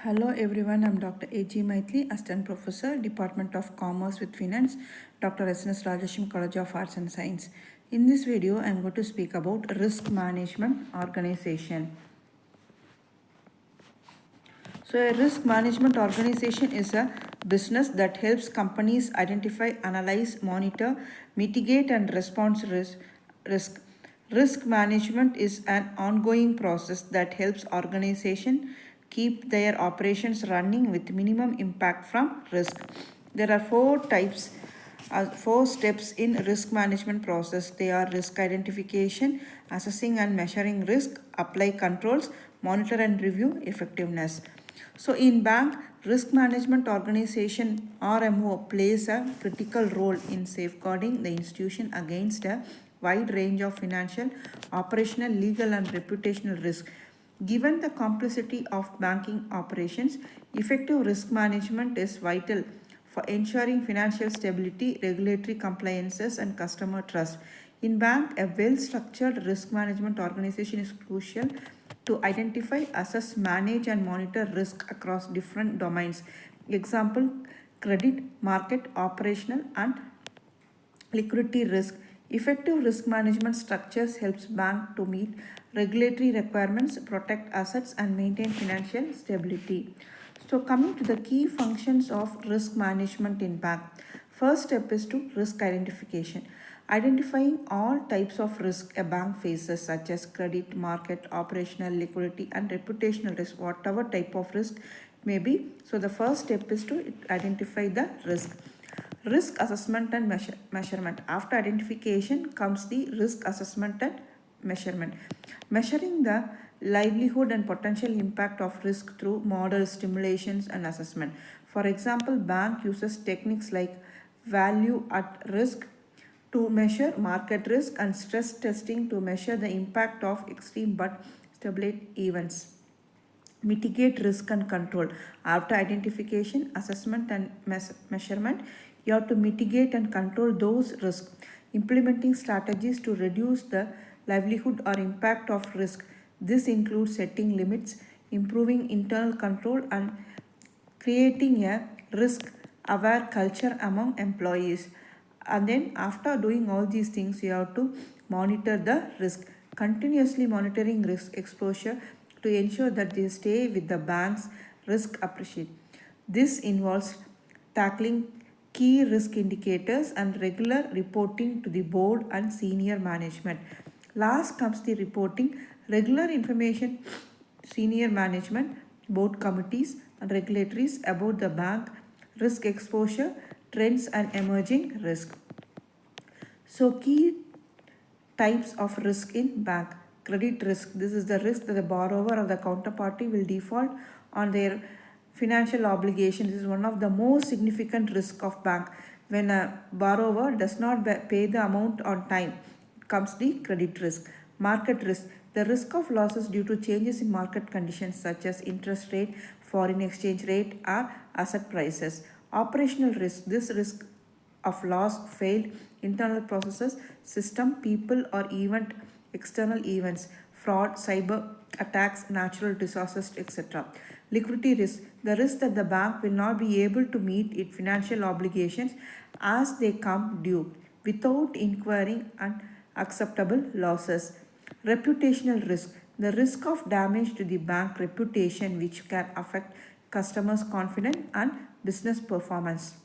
Hello everyone, I'm Dr.A.G.Mythili, Assistant Professor, Department of Commerce with Finance, Dr. SNS Rajashim College of Arts and Science. In this video, I'm going to speak about risk management organization. So, a risk management organization is a business that helps companies identify, analyze, monitor, mitigate, and respond to risk. Risk management is an ongoing process that helps organizations keep their operations running with minimum impact from risk. There are four steps in risk management process. They are risk identification, assessing and measuring risk, apply controls, monitor and review effectiveness. So in bank, risk management organization RMO plays a critical role in safeguarding the institution against a wide range of financial, operational, legal and reputational risk. Given the complexity of banking operations, effective risk management is vital for ensuring financial stability, regulatory compliances and customer trust. In bank, a well-structured risk management organization is crucial to identify, assess, manage and monitor risk across different domains. Example, credit, market, operational and liquidity risk. Effective risk management structures helps bank to meet regulatory requirements, protect assets and maintain financial stability. So coming to the key functions of risk management in bank. First step is to risk identification. Identifying all types of risk a bank faces such as credit, market, operational, liquidity and reputational risk, whatever type of risk may be. So the first step is to identify the risk. Risk assessment and measurement. After identification comes the risk assessment and measurement. Measuring the livelihood and potential impact of risk through models, simulations and assessment. For example, bank uses techniques like value at risk to measure market risk and stress testing to measure the impact of extreme but stable events. Mitigate risk and control. After identification, assessment and measurement, you have to mitigate and control those risks, implementing strategies to reduce the livelihood or impact of risk. This includes setting limits, improving internal control and creating a risk aware culture among employees. And then after doing all these things, you have to monitor the risk, continuously monitoring risk exposure to ensure that they stay with the bank's risk appreciate. This involves tackling key risk indicators and regular reporting to the board and senior management. Last comes the reporting, regular information, senior management, board committees and regulatories about the bank risk exposure, trends and emerging risk. So key types of risk in bank. Credit risk. This is the risk that the borrower or the counterparty will default on their financial obligations. This is one of the most significant risk of bank. When a borrower does not pay the amount on time, comes the credit risk. Market risk. The risk of losses due to changes in market conditions such as interest rate, foreign exchange rate or asset prices. Operational risk. This risk of loss, failed internal processes, system, people or external events, fraud, cyber attacks, natural disasters, etc. Liquidity risk. The risk that the bank will not be able to meet its financial obligations as they come due without incurring unacceptable losses. Reputational risk. The risk of damage to the bank reputation which can affect customers' confidence and business performance.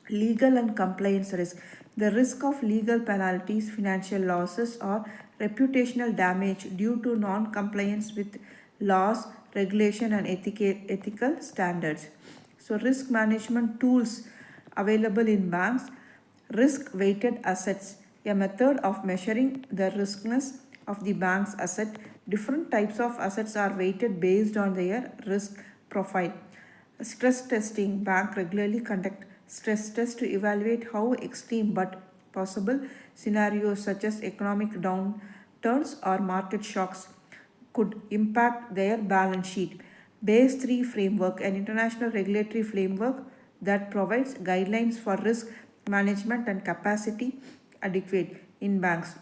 Legal and compliance risk. The risk of legal penalties, financial losses, or reputational damage due to non compliance with laws, regulation, and ethical standards. So, risk management tools available in banks. Risk weighted assets, a method of measuring the riskiness of the bank's asset. Different types of assets are weighted based on their risk profile. Stress testing. Bank regularly conduct stress tests to evaluate how extreme but possible scenarios such as economic downturns or market shocks could impact their balance sheet. Base 3 framework, an international regulatory framework that provides guidelines for risk management and capacity adequate in banks.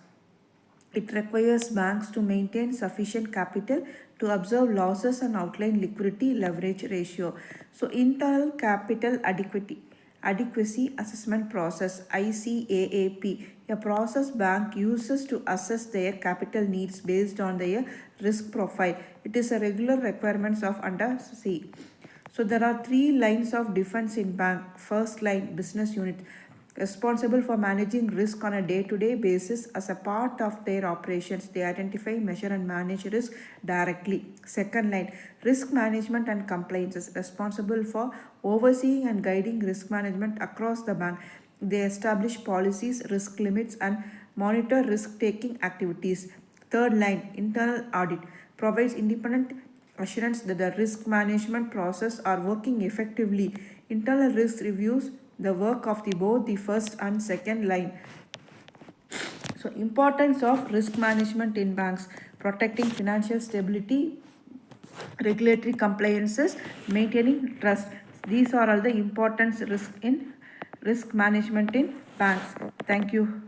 It requires banks to maintain sufficient capital to observe losses and outline liquidity leverage ratio. So internal capital adequacy assessment process, ICAAP, a process bank uses to assess their capital needs based on their risk profile. It is a regular requirements of under C. So there are three lines of defense in bank. First line, business unit, responsible for managing risk on a day-to-day basis as a part of their operations. They identify, measure and manage risk directly. Second line, risk management and compliance, is responsible for overseeing and guiding risk management across the bank. They establish policies, risk limits and monitor risk-taking activities. Third line, internal audit, provides independent assurance that the risk management process are working effectively. Internal risk reviews the work of both the first and second line. So importance of risk management in banks: protecting financial stability, regulatory compliances, maintaining trust. These are all the importance risk management in banks. Thank you.